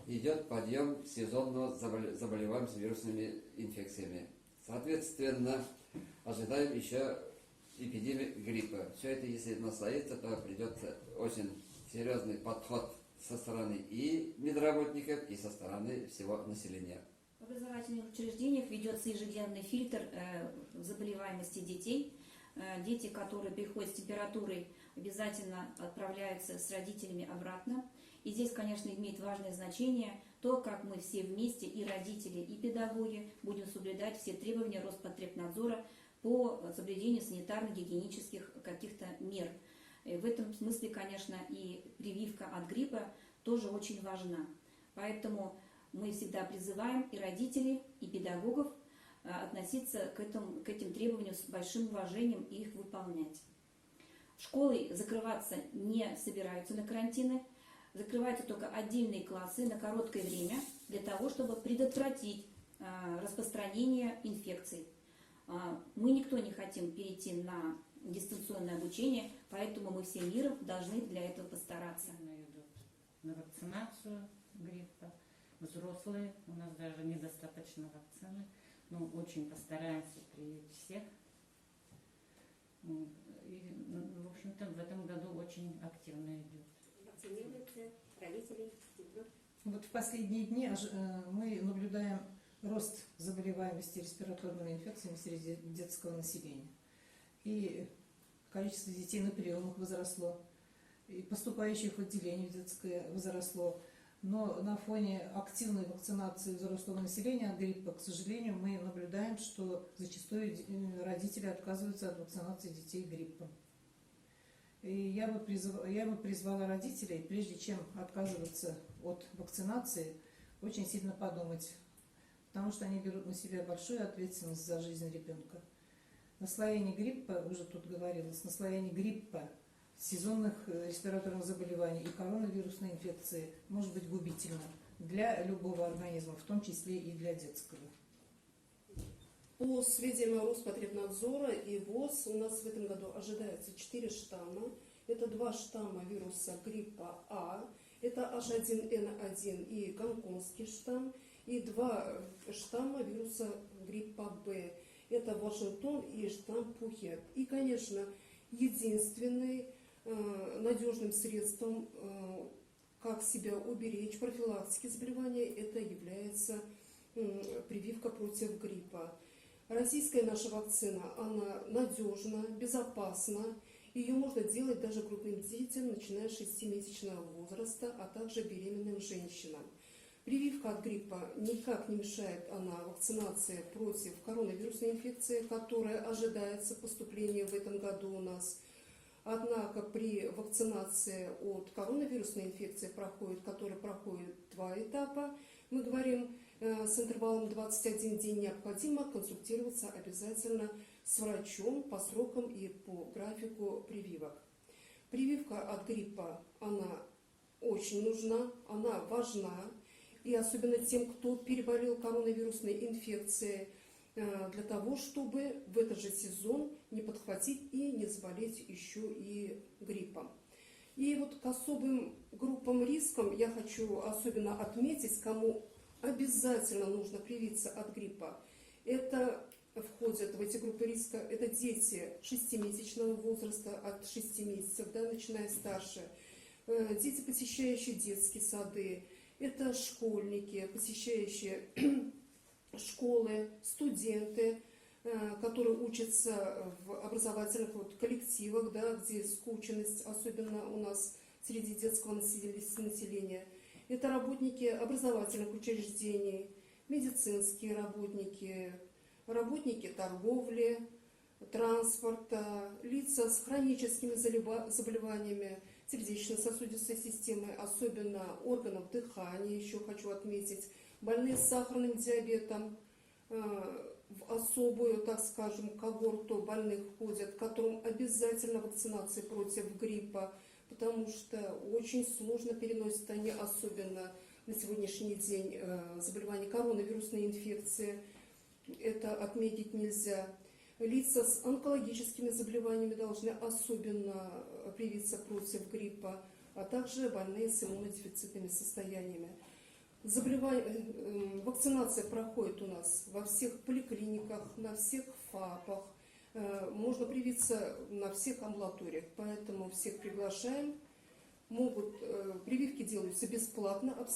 идет подъем сезонного заболеваемости вирусными инфекциями. Соответственно, ожидаем еще эпидемии гриппа. Все это, если настоится, то придет очень серьезный подход со стороны и медработников, и со стороны всего населения. В образовательных учреждениях ведется ежедневный фильтр заболеваемости детей. Дети, которые приходят с температурой, обязательно отправляются с родителями обратно. И здесь, конечно, имеет важное значение то, как мы все вместе, и родители, и педагоги, будем соблюдать все требования Роспотребнадзора по соблюдению санитарно-гигиенических каких-то мер. И в этом смысле, конечно, и прививка от гриппа тоже очень важна. Поэтому мы всегда призываем и родителей, и педагогов относиться к этим требованиям с большим уважением и их выполнять. Школы закрываться не собираются на карантины, закрываются только отдельные классы на короткое время для того, чтобы предотвратить распространение инфекций. Мы никто не хотим перейти на дистанционное обучение, поэтому мы всем миром должны для этого постараться. Идут на вакцинацию гриппа. Взрослые, у нас даже недостаточно вакцины, но очень постараемся привить всех. И, в общем-то, в этом году очень активно идет. Вакцинируются родители, детей. Вот в последние дни мы наблюдаем рост заболеваемости респираторными инфекциями среди детского населения. И количество детей на приемах возросло, и поступающих в отделение детское возросло. Но на фоне активной вакцинации взрослого населения от гриппа, к сожалению, мы наблюдаем, что зачастую родители отказываются от вакцинации детей гриппом. И я бы призвала родителей, прежде чем отказываться от вакцинации, очень сильно подумать, потому что они берут на себя большую ответственность за жизнь ребенка. Наслоение гриппа, уже тут говорилось, наслоение гриппа, сезонных респираторных заболеваний и коронавирусной инфекции может быть губительно для любого организма, в том числе и для детского. По сведениям Роспотребнадзора и ВОЗ у нас в этом году ожидается 4 штамма. Это 2 штамма вируса гриппа А, это H1N1 и гонконгский штамм, и 2 штамма вируса гриппа Б. Это Вашингтон и штамм Пухет. И, конечно, единственный надежным средством, как себя уберечь профилактики заболевания, это является прививка против гриппа. Российская наша вакцина, она надежна, безопасна. Ее можно делать даже крупным детям, начиная с 6-месячного возраста, а также беременным женщинам. Прививка от гриппа никак не мешает она вакцинации против коронавирусной инфекции, которая ожидается поступления в этом году у нас. Однако при вакцинации от коронавирусной инфекции, которая проходит 2 этапа, мы говорим с интервалом 21 день, необходимо консультироваться обязательно с врачом по срокам и по графику прививок. Прививка от гриппа, она очень нужна, она важна, и особенно тем, кто переболел коронавирусной инфекцией, для того, чтобы в этот же сезон не подхватить и не заболеть еще и гриппом. И вот к особым группам рискам я хочу особенно отметить, кому обязательно нужно привиться от гриппа. Это входят в эти группы риска, это дети 6-месячного возраста, от 6 месяцев, начиная старше, дети, посещающие детские сады, это школьники, посещающие школы, студенты, которые учатся в образовательных коллективах, где скученность, особенно у нас среди детского населения. Это работники образовательных учреждений, медицинские работники, работники торговли, транспорта, лица с хроническими заболеваниями сердечно-сосудистой системы, особенно органов дыхания, еще хочу отметить, больные с сахарным диабетом, в особую, так скажем, когорту больных входят, которым обязательно вакцинация против гриппа, потому что очень сложно переносят они, особенно на сегодняшний день, заболевание коронавирусной инфекции. Это отметить нельзя. Лица с онкологическими заболеваниями должны особенно привиться против гриппа, а также больные с иммунодефицитными состояниями. Вакцинация проходит у нас во всех поликлиниках, на всех ФАПах. Можно привиться на всех амбулаториях, поэтому всех приглашаем. Прививки делаются бесплатно, абсолютно.